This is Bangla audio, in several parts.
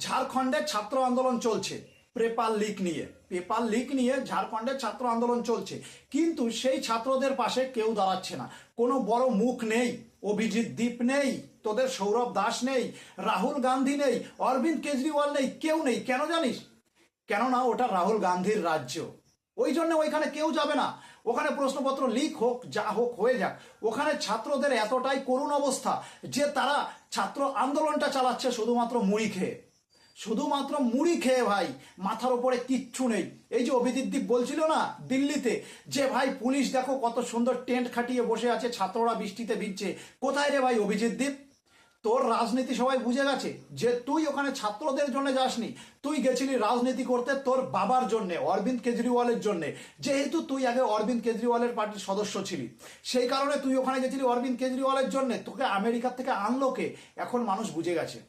ঝাড়খণ্ডে ছাত্র আন্দোলন চলছে পেপার লিক নিয়ে ঝাড়খণ্ডে ছাত্র আন্দোলন চলছে, কিন্তু সেই ছাত্রদের পাশে কেউ দাঁড়াচ্ছে না। কোনো বড় মুখ নেই, অভিজিৎ দীপ নেই, তোদের সৌরভ দাস নেই, রাহুল গান্ধী নেই, অরবিন্দ কেজরিওয়াল নেই, কেউ নেই। কেন জানিস? কেননা ওটা রাহুল গান্ধীর রাজ্য, ওই জন্য ওইখানে কেউ যাবে না। ওখানে প্রশ্নপত্র লিক হোক, যা হোক হয়ে যাক। ওখানে ছাত্রদের এতটাই করুণ অবস্থা যে তারা ছাত্র আন্দোলনটা চালাচ্ছে শুধুমাত্র মুড়ি খেয়ে ভাই, মাথার উপরে কিচ্ছু নেই। এই যে অভিজিৎ দীপ বলছিল না দিল্লিতে, যে ভাই পুলিশ দেখো কত সুন্দর টেন্ট খাটিয়ে বসে আছে, ছাত্ররা বৃষ্টিতে ভিজছে। কোথায় রে ভাই অভিজিৎ দীপ? তোর রাজনীতি সবাই বুঝে গেছে যে তুই ওখানে ছাত্রদের জন্য যাসনি, তুই গেছিলি রাজনীতি করতে তোর বাবার জন্য, অরবিন্দ কেজরিওয়ালের জন্য। যেহেতু তুই আগে অরবিন্দ কেজরিওয়ালের পার্টির সদস্য ছিলি, সেই কারণে তুই ওখানে গেছিলি অরবিন্দ কেজরিওয়ালের জন্য। তোকে আমেরিকার থেকে আনলো কে? এখন মানুষ বুঝে গেছে।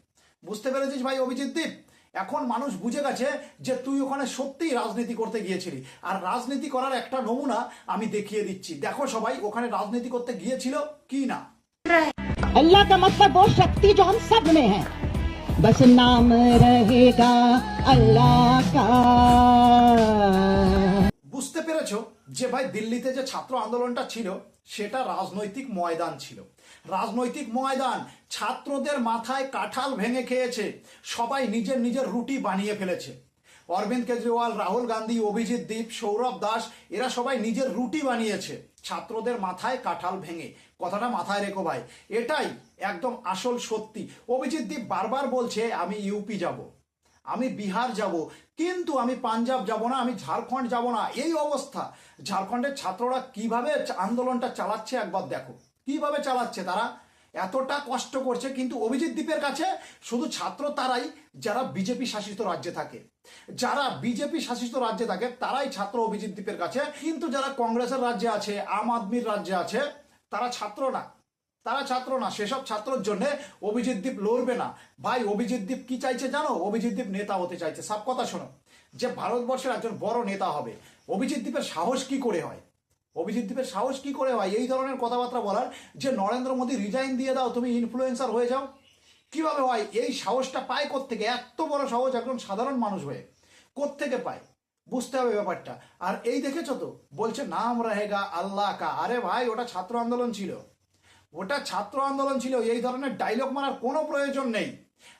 বুঝতে পেরেছিস ভাই অভিজিৎ দীপ? এখন মানুষ বুঝে গেছে যে তুই ওখানে সত্যিই রাজনীতি করতে গিয়েছিলি। আর রাজনীতি করার একটা নমুনা আমি দেখিয়ে দিচ্ছি, দেখো সবাই ওখানে রাজনীতি করতে গিয়েছিল কি না। अल्लाह का मतलब वो शक्ति जो हम सब में है, बस नाम रहेगा अल्लाह का। বুঝতে পেরেছো যে ভাই দিল্লিতে যে ছাত্র আন্দোলনটা ছিল সেটা রাজনৈতিক ময়দান ছিল। রাজনৈতিক ময়দান, ছাত্রদের মাথায় কাঁঠাল ভেঙে খেয়েছে, সবাই নিজের নিজের রুটি বানিয়ে ফেলেছে। অরবিন্দ কেজরিওয়াল, রাহুল গান্ধী, অভিজিৎ দীপ, সৌরভ দাস, এরা সবাই নিজের রুটি বানিয়েছে ছাত্রদের মাথায় কাঁঠাল ভেঙে। কথাটা মাথায় রেখো ভাই, এটাই একদম আসল সত্যি। অভিজিৎ দীপ বারবার বলছে আমি ইউপি যাব, আমি বিহার যাব, কিন্তু আমি পাঞ্জাব যাব না, আমি ঝাড়খণ্ড যাব না। এই অবস্থা। ঝাড়খণ্ডের ছাত্ররা কিভাবে আন্দোলনটা চালাচ্ছে একবার দেখো, কিভাবে চালাচ্ছে তারা। এতটা কষ্ট করছে, কিন্তু অভিজিৎ দীপের কাছে শুধু ছাত্র তারাই যারা বিজেপি শাসিত রাজ্যে থাকে, তারাই ছাত্র অভিজিৎ দীপের কাছে। কিন্তু যারা কংগ্রেসের রাজ্যে আছে, আম আদমির রাজ্যে আছে, তারা ছাত্র না। সেসব ছাত্রর জন্য অভিজিৎ দীপ লড়বে না ভাই। অভিজিৎ দীপ কি চাইছে জানো? অভিজিৎ দীপ নেতা হতে চাইছে। সব কথা শোনো, যে ভারতবর্ষের একজন বড় নেতা হবে। অভিজিৎ দীপের সাহস কি করে হয়? এই ধরনের কথাবার্তা বলার, যে নরেন্দ্র মোদী রিজাইন দিয়ে দাও, তুমি ইনফ্লুয়েন্সার হয়ে যাও। কিভাবে হয়? এই সাহসটা পায় কোত্থেকে? এত বড় সাহস একজন সাধারণ মানুষ হয়ে কোত্থেকে পায়? বুঝতে হবে ব্যাপারটা। আর এই দেখেছো তো, বলছে নাম রহেগা আল্লাহ কা। আরে ভাই, ওটা ছাত্র আন্দোলন ছিল। এই ধরনের ডায়লগ মারার কোনো প্রয়োজন নেই।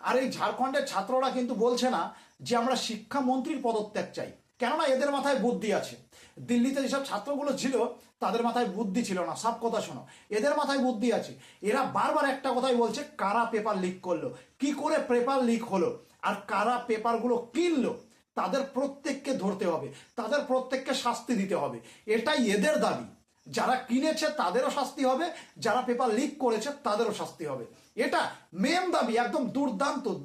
আর এই ঝাড়খণ্ডের ছাত্ররা কিন্তু বলছে না যে আমরা শিক্ষামন্ত্রীর পদত্যাগ চাই, কেননা এদের মাথায় বুদ্ধি আছে। দিল্লিতে যেসব ছাত্রগুলো ছিল তাদের মাথায় বুদ্ধি ছিল না। সব কথা শোনো, এদের মাথায় বুদ্ধি আছে। এরা বারবার একটা কথাই বলছে, কারা পেপার লিক করলো, কি করে পেপার লিক হলো, আর কারা পেপারগুলো কিনলো, তাদের প্রত্যেককে ধরতে হবে, তাদের প্রত্যেককে শাস্তি দিতে হবে। এটাই এদের দাবি। যারা কিনেছে তাদেরও শাস্তি হবে, যারা পেপার লিক করেছে তাদেরও শাস্তি হবে। এটা মেন দাবি, একদম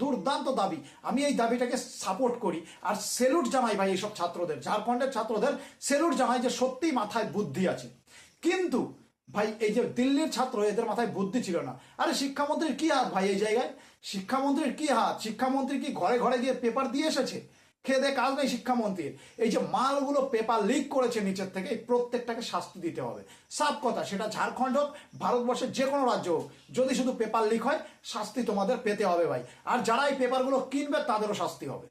দুর্দান্ত দাবি। আমি এই দাবিটাকে সাপোর্ট করি আর সেলুট জানাই ভাই এইসব ছাত্রদের, ঝাড়খণ্ডের ছাত্রদের সেলুট জানাই যে সত্যিই মাথায় বুদ্ধি আছে। কিন্তু ভাই এই যে দিল্লির ছাত্র, এদের মাথায় বুদ্ধি ছিল না। আরে শিক্ষামন্ত্রীর কি হাত ভাই এই জায়গায়? শিক্ষামন্ত্রী কি ঘরে ঘরে গিয়ে পেপার দিয়ে এসেছে? খেয়ে কাজ নেই শিক্ষামন্ত্রীর। এই যে মালগুলো পেপার লিক করেছে নিচের থেকে, এই প্রত্যেকটাকে শাস্তি দিতে হবে। সব কথা, সেটা ঝাড়খণ্ড হোক, ভারতবর্ষের যে কোনো রাজ্য হোক, যদি শুধু পেপার লিক হয় শাস্তি তোমাদের পেতে হবে ভাই। আর যারা এই পেপারগুলো কিনবে তাদেরও শাস্তি হবে।